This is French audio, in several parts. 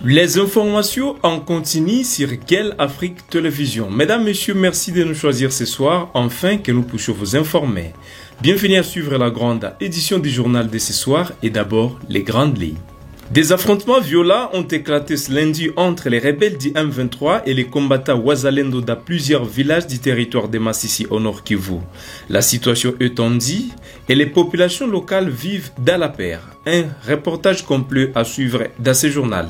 Les informations en continu sur Guel Afrique Télévision. Mesdames, Messieurs, merci de nous choisir ce soir, afin que nous puissions vous informer. Bienvenue à suivre la grande édition du journal de ce soir et d'abord les grandes lignes. Des affrontements violents ont éclaté ce lundi entre les rebelles du M23 et les combattants Wazalendo dans plusieurs villages du territoire de Massissi au nord Kivu. La situation est tendue et les populations locales vivent dans la peur. Un reportage complet à suivre dans ce journal.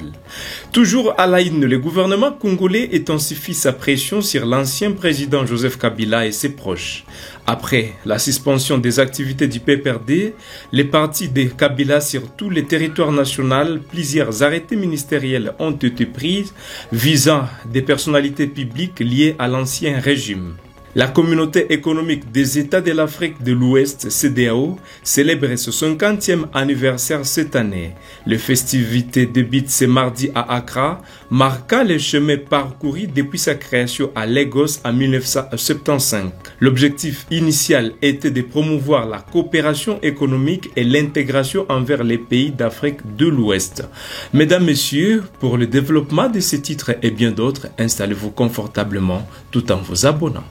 Toujours à la une, le gouvernement congolais intensifie sa pression sur l'ancien président Joseph Kabila et ses proches. Après la suspension des activités du PPRD, les partis de Kabila sur tous les territoires nationaux, plusieurs arrêtés ministériels ont été pris visant des personnalités publiques liées à l'ancien régime. La communauté économique des États de l'Afrique de l'Ouest, CEDEAO, célèbre ce 50e anniversaire cette année. Les festivités débutent ce mardi à Accra, marquant le chemin parcouru depuis sa création à Lagos en 1975. L'objectif initial était de promouvoir la coopération économique et l'intégration envers les pays d'Afrique de l'Ouest. Mesdames, Messieurs, pour le développement de ces titres et bien d'autres, installez-vous confortablement tout en vous abonnant.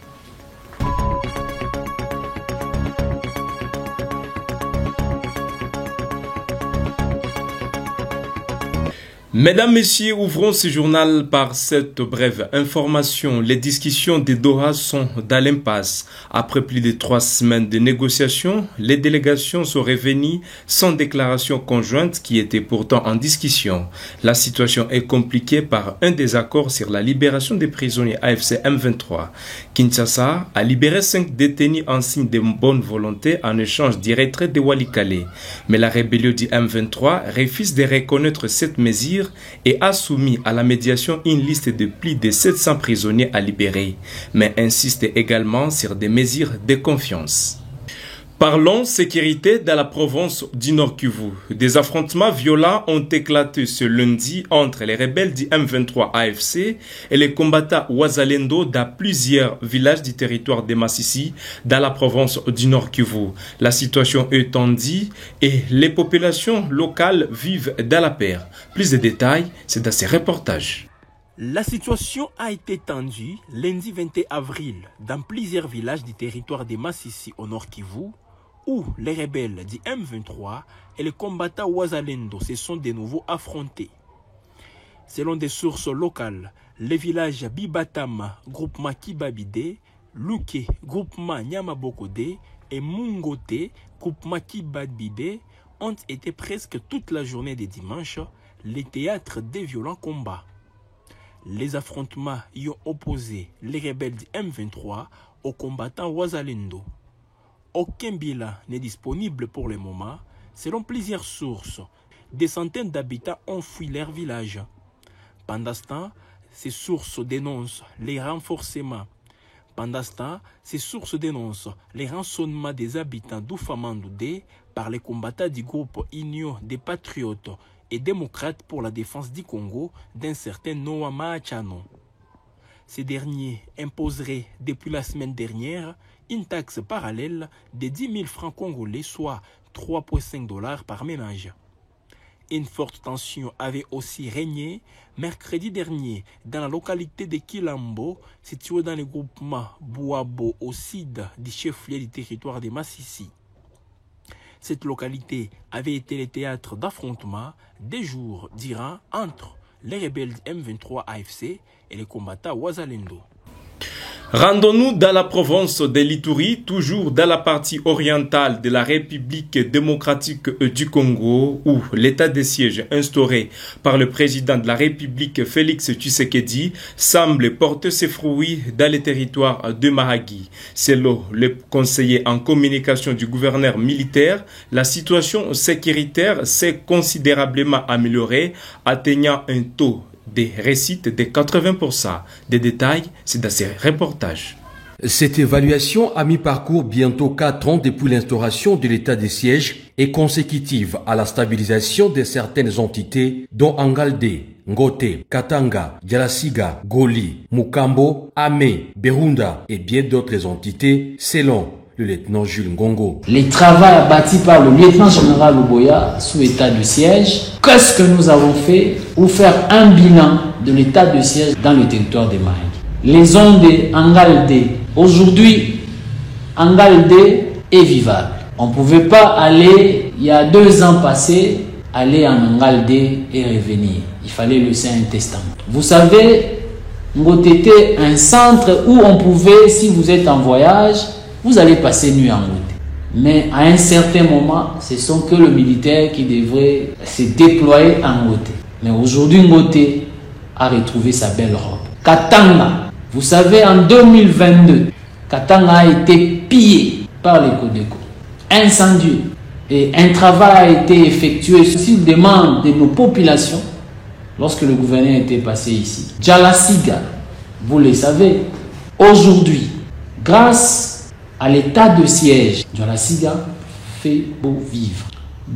Mesdames, Messieurs, ouvrons ce journal par cette brève information. Les discussions de Doha sont dans l'impasse. Après plus de 3 semaines de négociations, les délégations sont revenues sans déclaration conjointe qui était pourtant en discussion. La situation est compliquée par un désaccord sur la libération des prisonniers AFC M23. Kinshasa a libéré 5 détenus en signe de bonne volonté en échange du retrait de Walikale. Mais la rébellion du M23 refuse de reconnaître cette mesure et a soumis à la médiation une liste de plus de 700 prisonniers à libérer, mais insiste également sur des mesures de confiance. Parlons sécurité dans la province du Nord Kivu. Des affrontements violents ont éclaté ce lundi entre les rebelles du M23 AFC et les combattants Wazalendo dans plusieurs villages du territoire de Massissi dans la province du Nord Kivu. La situation est tendue et les populations locales vivent dans la peur. Plus de détails, c'est dans ces reportages. La situation a été tendue lundi 21 avril dans plusieurs villages du territoire de Massissi au Nord Kivu, où les rebelles du M23 et les combattants Wazalendo se sont de nouveau affrontés. Selon des sources locales, les villages Bibatama, groupement Kibabide, Luke, groupement Nyamabokode et Mungote, groupement Kibabide, ont été presque toute la journée de dimanche les théâtres des violents combats. Les affrontements y ont opposé les rebelles du M23 aux combattants Wazalendo. Aucun bilan n'est disponible pour le moment. Selon plusieurs sources, des centaines d'habitants ont fui leur village. Pendant ce temps, ces sources dénoncent les renforcements. Pendant ce temps, ces sources dénoncent les rançonnements des habitants d'Oufamandoudé par les combattants du groupe Union des Patriotes et Démocrates pour la défense du Congo d'un certain Noah Maachano. Ces derniers imposeraient depuis la semaine dernière une taxe parallèle de 10 000 francs congolais, soit 3,5 $ par ménage. Une forte tension avait aussi régné mercredi dernier dans la localité de Kilambo, située dans le groupement Bouabo au sud du chef-lieu du territoire de Massissi. Cette localité avait été le théâtre d'affrontements des jours durant entre les rebelles M23 AFC et les combattants Wazalendo. Rendons-nous dans la province de l'Ituri, toujours dans la partie orientale de la République démocratique du Congo, où l'état de siège instauré par le président de la République Félix Tshisekedi semble porter ses fruits dans les territoires de Mahagi. Selon le conseiller en communication du gouverneur militaire, la situation sécuritaire s'est considérablement améliorée, atteignant un taux des récits de 80%. Des détails, c'est dans ces reportages. Cette évaluation à mi-parcours, bientôt 4 ans depuis l'instauration de l'état de siège, est consécutive à la stabilisation de certaines entités dont Angalde, Ngote, Katanga, Dialasiga, Goli, Mukambo, Ame, Berunda et bien d'autres entités selon le lieutenant Jules Ngongo. Les travaux bâtis par le lieutenant général Luboya sous état de siège, qu'est-ce que nous avons fait pour faire un bilan de l'état de siège dans le territoire de Mahagi? Les zones de Angalde, aujourd'hui, Angalde est vivable. On ne pouvait pas aller, il y a 2 ans passés, aller en Angalde et revenir. Il fallait laisser un testament. Vous savez, Ngote était un centre où on pouvait, si vous êtes en voyage, vous allez passer nuit en Ngote. Mais à un certain moment, ce sont que le militaire qui devrait se déployer en Ngote. Mais aujourd'hui, Ngote a retrouvé sa belle robe. Katanga, vous savez, en 2022, Katanga a été pillé par les Codeco, incendié. Et un travail a été effectué sur demande de nos populations lorsque le gouverneur était passé ici. Djalasiga, vous le savez, aujourd'hui, grâce à l'état de siège, Djalasiga fait beau vivre.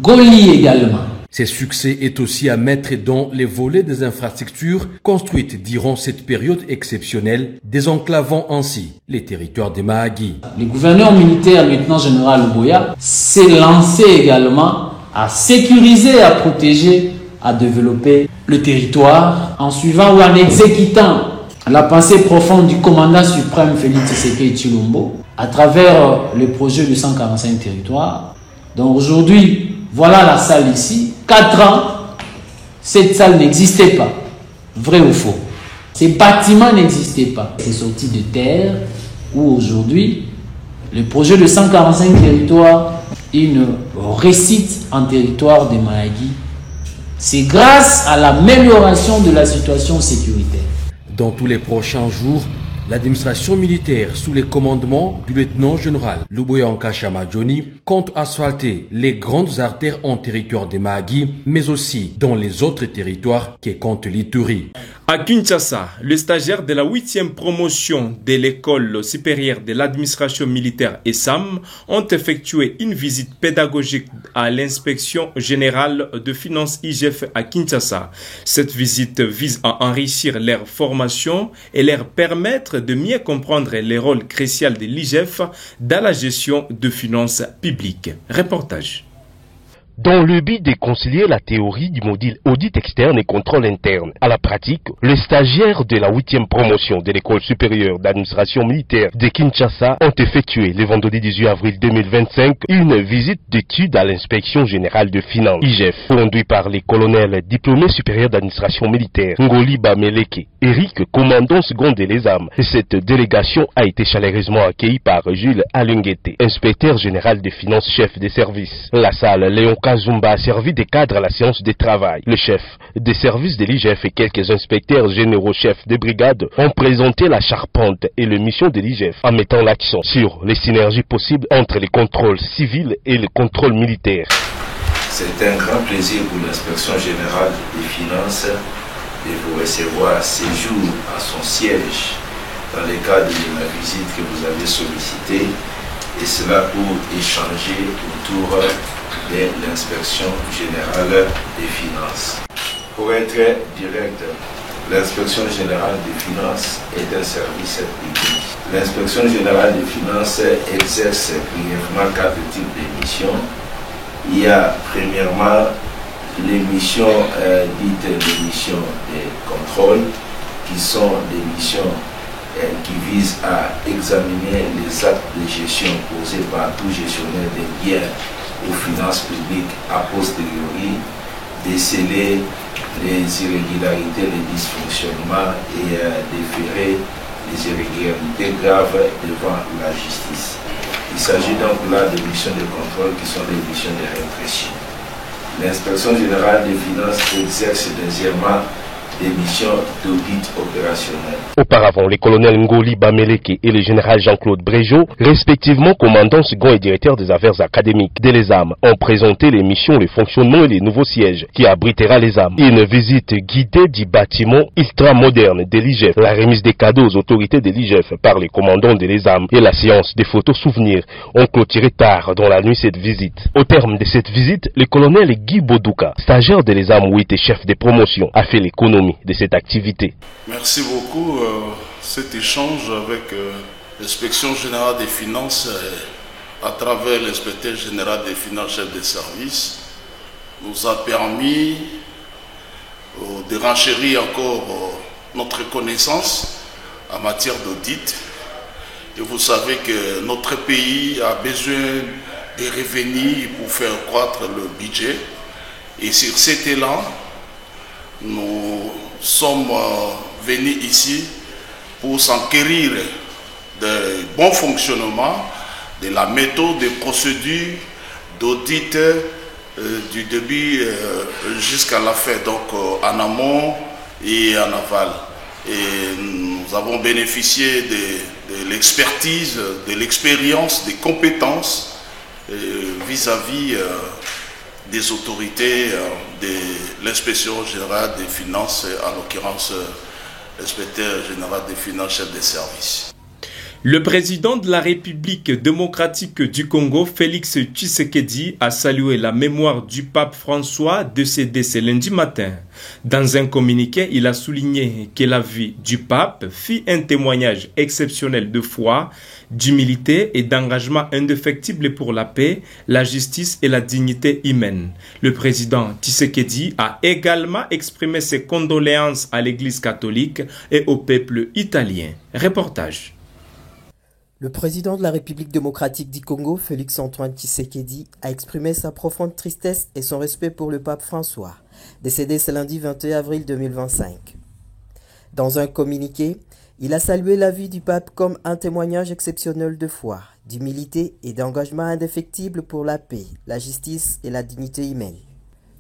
Goli également. Ce succès est aussi à mettre dans les volets des infrastructures construites durant cette période exceptionnelle, désenclavant ainsi les territoires de Mahagi. Le gouverneur militaire, lieutenant général Luboya, s'est lancé également à sécuriser, à protéger, à développer le territoire en suivant ou en exécutant la pensée profonde du commandant suprême Félix Tshisekedi Tshilombo à travers le projet de 145 territoires. Donc aujourd'hui, voilà la salle ici. 4 ans, cette salle n'existait pas. Vrai ou faux? Ces bâtiments n'existaient pas. C'est sorti de terre où aujourd'hui, le projet de 145 territoires, une réussite en territoire de Mahagi. C'est grâce à l'amélioration de la situation sécuritaire. Dans tous les prochains jours, l'administration militaire sous les commandements du lieutenant général Luboya Nkashama Johnny compte asphalter les grandes artères en territoire de Mahagi, mais aussi dans les autres territoires qui comptent l'Ituri. À Kinshasa, les stagiaires de la 8e promotion de l'école supérieure de l'administration militaire ESAM ont effectué une visite pédagogique à l'inspection générale de finances IGF à Kinshasa. Cette visite vise à enrichir leur formation et leur permettre de mieux comprendre les rôles cruciaux de l'IGF dans la gestion de finances publiques. Reportage. Dans le but de concilier la théorie du module audit externe et contrôle interne à la pratique, les stagiaires de la 8e promotion de l'école supérieure d'administration militaire de Kinshasa ont effectué le vendredi 18 avril 2025 une visite d'étude à l'inspection générale de finances IGF, conduite par les colonels diplômés supérieurs d'administration militaire Ngoli Bameleke, Eric, commandant second de l'ESAM. Cette délégation a été chaleureusement accueillie par Jules Alungete, inspecteur général des finances chef des services. La salle Léon Kazumba a servi de cadre à la séance de travail. Le chef des services de l'IGF et quelques inspecteurs généraux chefs de brigade ont présenté la charpente et les missions de l'IGF en mettant l'accent sur les synergies possibles entre les contrôles civils et le contrôle militaire. C'est un grand plaisir pour l'inspection générale des finances de vous recevoir ce jour à son siège dans le cadre de la visite que vous avez sollicitée, et cela pour échanger autour de l'inspection générale des finances. Pour être direct, l'inspection générale des finances est un service public. L'inspection générale des finances exerce brièvement 4 types de missions. Il y a premièrement les missions dites les missions de contrôle, qui sont des missions qui visent à examiner les actes de gestion posés par tout gestionnaire des biens aux finances publiques a posteriori, déceler les irrégularités, les dysfonctionnements et déférer les irrégularités graves devant la justice. Il s'agit donc là de missions de contrôle qui sont des missions de répression. L'inspection générale des finances exerce deuxièmement des missions d'audit opérationnel. Auparavant, les colonels Ngoli Bameleke et le général Jean-Claude Brégeot, respectivement commandant second et directeur des affaires académiques de l'ESAM, ont présenté les missions, les fonctionnements et les nouveaux sièges qui abritera l'ESAM. Une visite guidée du bâtiment ultra-moderne de l'IGF, la remise des cadeaux aux autorités de l'IGF par les commandants de l'ESAM et la séance des photos souvenirs ont clôturé tard dans la nuit cette visite. Au terme de cette visite, le colonel Guy Bodouka, stagiaire de l'ESAM où était chef de promotion, a fait l'économie de cette activité. Merci beaucoup. Cet échange avec l'inspection générale des finances à travers l'inspecteur général des finances, chef des services, nous a permis de renchérir encore notre connaissance en matière d'audit. Et vous savez que notre pays a besoin de revenus pour faire croître le budget. Et sur cet élan, nous sommes venus ici pour s'enquérir du bon fonctionnement de la méthode, des procédures d'audit du début jusqu'à la fin, donc en amont et en aval. Et nous avons bénéficié de l'expertise, de l'expérience, des compétences vis-à-vis des autorités de l'inspection générale des finances, en l'occurrence l'inspecteur général des finances, chef des services. Le président de la République démocratique du Congo, Félix Tshisekedi, a salué la mémoire du pape François décédé ce lundi matin. Dans un communiqué, il a souligné que la vie du pape fit un témoignage exceptionnel de foi, d'humilité et d'engagement indéfectible pour la paix, la justice et la dignité humaine. Le président Tshisekedi a également exprimé ses condoléances à l'Église catholique et au peuple italien. Reportage. Le président de la République démocratique du Congo, Félix Antoine Tshisekedi, a exprimé sa profonde tristesse et son respect pour le pape François, décédé ce lundi 21 avril 2025. Dans un communiqué, il a salué la vie du pape comme un témoignage exceptionnel de foi, d'humilité et d'engagement indéfectible pour la paix, la justice et la dignité humaine.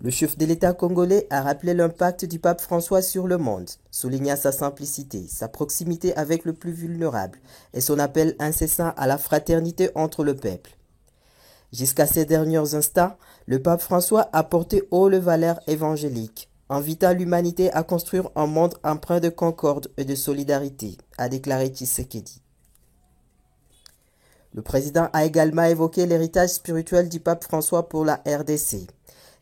Le chef de l'État congolais a rappelé l'impact du pape François sur le monde, soulignant sa simplicité, sa proximité avec le plus vulnérable et son appel incessant à la fraternité entre le peuple. Jusqu'à ces derniers instants, le pape François a porté haut les valeurs évangéliques, invitant l'humanité à construire un monde empreint de concorde et de solidarité, a déclaré Tshisekedi. Le président a également évoqué l'héritage spirituel du pape François pour la RDC.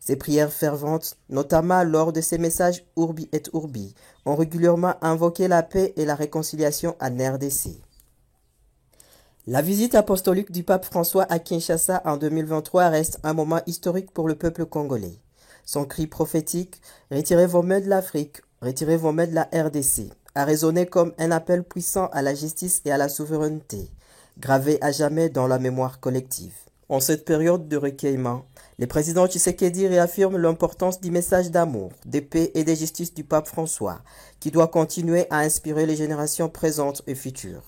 Ses prières ferventes, notamment lors de ses messages Urbi et Urbi, ont régulièrement invoqué la paix et la réconciliation en RDC. La visite apostolique du pape François à Kinshasa en 2023 reste un moment historique pour le peuple congolais. Son cri prophétique « Retirez vos mains de l'Afrique, retirez vos mains de la RDC » a résonné comme un appel puissant à la justice et à la souveraineté, gravé à jamais dans la mémoire collective. En cette période de recueillement, le président Tshisekedi réaffirme l'importance du message d'amour, de paix et de justice du pape François, qui doit continuer à inspirer les générations présentes et futures.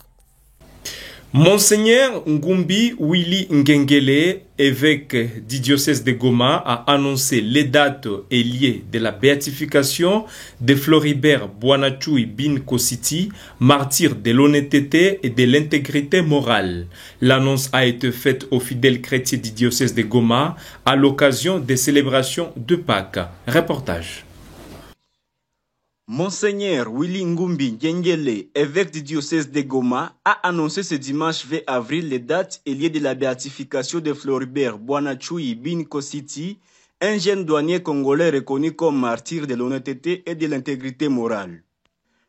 Monseigneur Ngumbi Willy Ngengele, évêque du diocèse de Goma, a annoncé les dates et lieux de la béatification de Floribert Boanachui Bin Kositi, martyr de l'honnêteté et de l'intégrité morale. L'annonce a été faite aux fidèles chrétiens du diocèse de Goma à l'occasion des célébrations de Pâques. Reportage. Monseigneur Willy Ngumbi Ngengele, évêque du diocèse de Goma, a annoncé ce dimanche 20 avril les dates et lieux de la béatification de Floribert Boanachui Bin Kositi, un jeune douanier congolais reconnu comme martyr de l'honnêteté et de l'intégrité morale.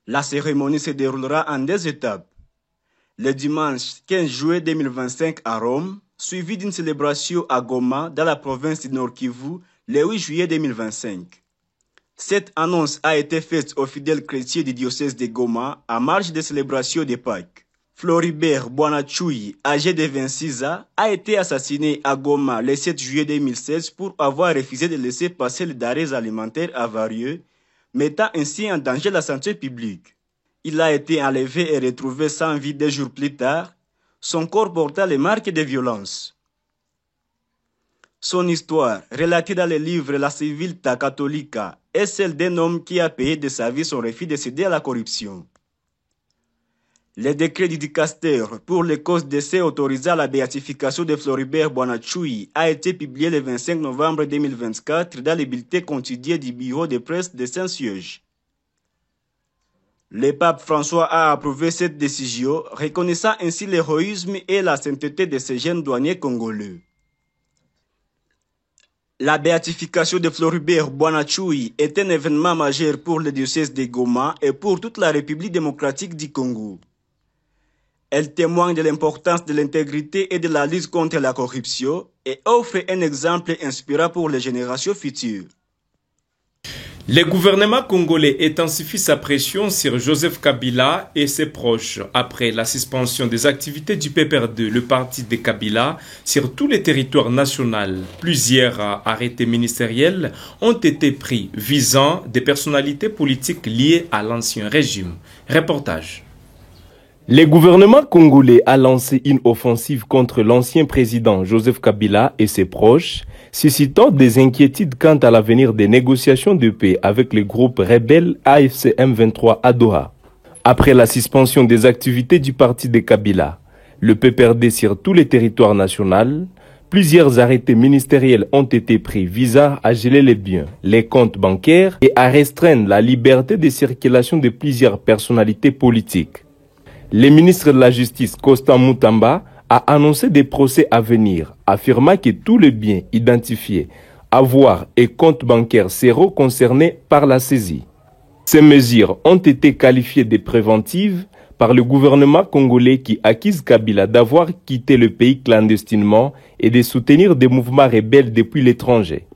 La cérémonie se déroulera en 2 étapes. Le dimanche 15 juillet 2025 à Rome, suivi d'une célébration à Goma dans la province du Nord Kivu le 8 juillet 2025. Cette annonce a été faite aux fidèles chrétiens du diocèse de Goma à marge des célébrations de Pâques. Floribert Boanachui, âgé de 26 ans, a été assassiné à Goma le 7 juillet 2016 pour avoir refusé de laisser passer les denrées alimentaires avarieux, mettant ainsi en danger la santé publique. Il a été enlevé et retrouvé sans vie 2 jours plus tard, son corps portant les marques de violence. Son histoire, relatée dans le livre La Civiltà Cattolica, est celle d'un homme qui a payé de sa vie son refus de céder à la corruption. Le décret du dicaster pour les causes d'essai autorisant la béatification de Floribert Boanachui a été publié le 25 novembre 2024 dans le bulletin quotidien du bureau de presse de Saint-Siège. Le pape François a approuvé cette décision, reconnaissant ainsi l'héroïsme et la sainteté de ces jeunes douaniers congolais. La béatification de Floribert Boanachui est un événement majeur pour le diocèse de Goma et pour toute la République démocratique du Congo. Elle témoigne de l'importance de l'intégrité et de la lutte contre la corruption et offre un exemple inspirant pour les générations futures. Le gouvernement congolais intensifie sa pression sur Joseph Kabila et ses proches après la suspension des activités du PPRD, le parti de Kabila, sur tous les territoires nationaux. Plusieurs arrêtés ministériels ont été pris visant des personnalités politiques liées à l'ancien régime. Reportage. Le gouvernement congolais a lancé une offensive contre l'ancien président Joseph Kabila et ses proches, suscitant des inquiétudes quant à l'avenir des négociations de paix avec le groupe rebelle AFC M23 à Doha. Après la suspension des activités du parti de Kabila, le PPRD sur tous les territoires nationaux, plusieurs arrêtés ministériels ont été pris visant à geler les biens, les comptes bancaires et à restreindre la liberté de circulation de plusieurs personnalités politiques. Le ministre de la Justice, Constant Mutamba, a annoncé des procès à venir, affirmant que tous les biens identifiés, avoirs et comptes bancaires seront concernés par la saisie. Ces mesures ont été qualifiées de préventives par le gouvernement congolais qui accuse Kabila d'avoir quitté le pays clandestinement et de soutenir des mouvements rebelles depuis l'étranger.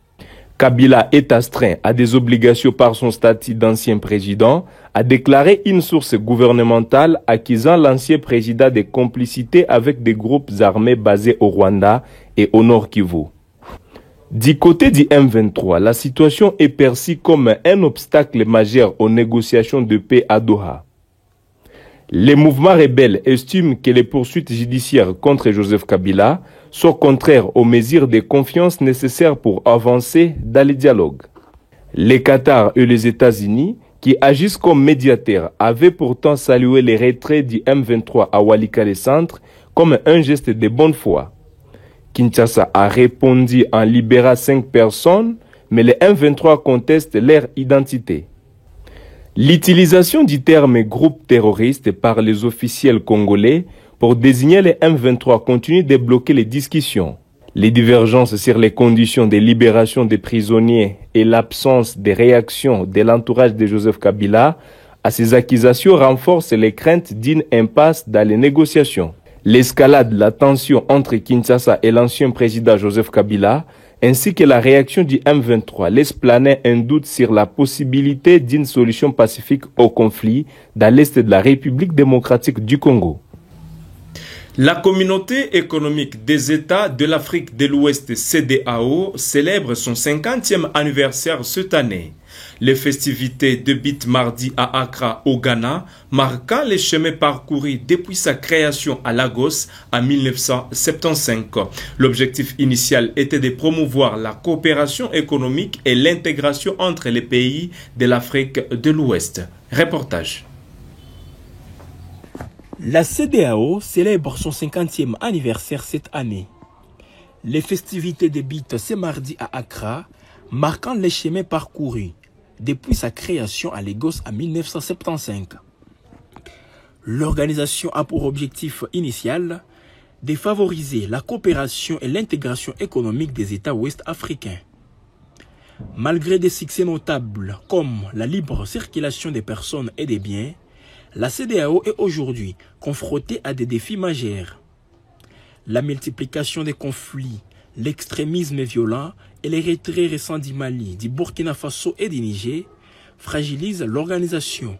Kabila est astreint à des obligations par son statut d'ancien président, a déclaré une source gouvernementale accusant l'ancien président de complicité avec des groupes armés basés au Rwanda et au Nord Kivu. Du côté du M23, la situation est perçue comme un obstacle majeur aux négociations de paix à Doha. Les mouvements rebelles estiment que les poursuites judiciaires contre Joseph Kabila sont contraires aux mesures de confiance nécessaires pour avancer dans le dialogue. Le Qatar et les États-Unis, qui agissent comme médiateurs, avaient pourtant salué les retraits du M23 à Walikale Centre comme un geste de bonne foi. Kinshasa a répondu en libérant 5 personnes, mais les M23 contestent leur identité. L'utilisation du terme groupe terroriste par les officiels congolais pour désigner les M23 continue de bloquer les discussions. Les divergences sur les conditions de libération des prisonniers et l'absence de réaction de l'entourage de Joseph Kabila à ces accusations renforcent les craintes d'une impasse dans les négociations. L'escalade de la tension entre Kinshasa et l'ancien président Joseph Kabila ainsi que la réaction du M23 laisse planer un doute sur la possibilité d'une solution pacifique au conflit dans l'est de la République démocratique du Congo. La communauté économique des États de l'Afrique de l'Ouest CEDEAO célèbre son 50e anniversaire cette année. Les festivités débutent mardi à Accra, au Ghana, marquant les chemins parcourus depuis sa création à Lagos en 1975. L'objectif initial était de promouvoir la coopération économique et l'intégration entre les pays de l'Afrique de l'Ouest. Reportage. La CEDEAO célèbre son 50e anniversaire cette année. Les festivités débutent ce mardi à Accra, marquant les chemins parcourus depuis sa création à Lagos en 1975. L'organisation a pour objectif initial de favoriser la coopération et l'intégration économique des États ouest africains. Malgré des succès notables comme la libre circulation des personnes et des biens, la CEDEAO est aujourd'hui confrontée à des défis majeurs. La multiplication des conflits, l'extrémisme violent et les retraits récents du Mali, du Burkina Faso et du Niger fragilisent l'organisation.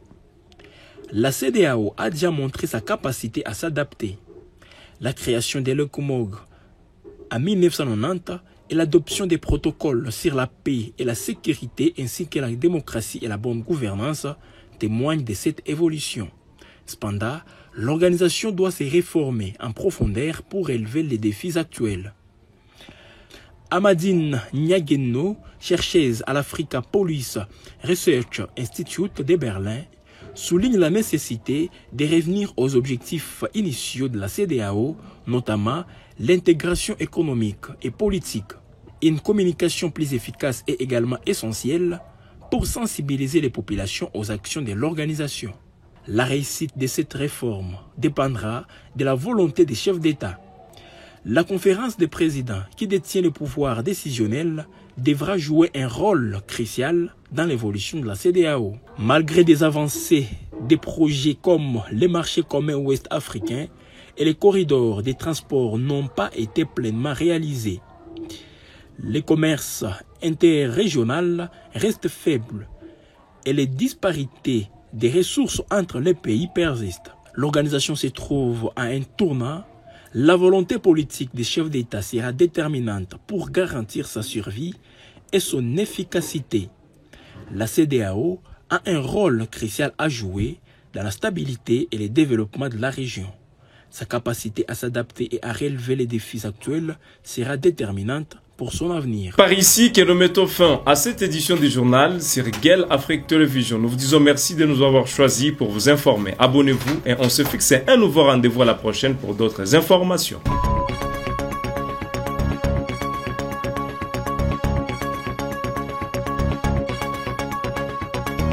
La CEDEAO a déjà montré sa capacité à s'adapter. La création de l'ECOMOG en 1990 et l'adoption des protocoles sur la paix et la sécurité ainsi que la démocratie et la bonne gouvernance témoignent de cette évolution. Cependant, l'organisation doit se réformer en profondeur pour relever les défis actuels. Amadine Nyageno, chercheuse à l'Africa Police Research Institute de Berlin, souligne la nécessité de revenir aux objectifs initiaux de la CEDEAO, notamment l'intégration économique et politique. Une communication plus efficace est également essentielle pour sensibiliser les populations aux actions de l'organisation. La réussite de cette réforme dépendra de la volonté des chefs d'État. La conférence des présidents qui détient le pouvoir décisionnel devra jouer un rôle crucial dans l'évolution de la CEDEAO. Malgré des avancées, des projets comme les marchés communs ouest africains, et les corridors des transports n'ont pas été pleinement réalisés. Les commerces interrégionaux restent faibles et les disparités des ressources entre les pays persistent. L'organisation se trouve à un tournant. La volonté politique des chefs d'État sera déterminante pour garantir sa survie et son efficacité. La CEDEAO a un rôle crucial à jouer dans la stabilité et le développement de la région. Sa capacité à s'adapter et à relever les défis actuels sera déterminante pour son avenir. Par ici que nous mettons fin à cette édition du journal sur Guel Afrique Télévision. Nous vous disons merci de nous avoir choisis pour vous informer. Abonnez-vous et on se fixe un nouveau rendez-vous à la prochaine pour d'autres informations.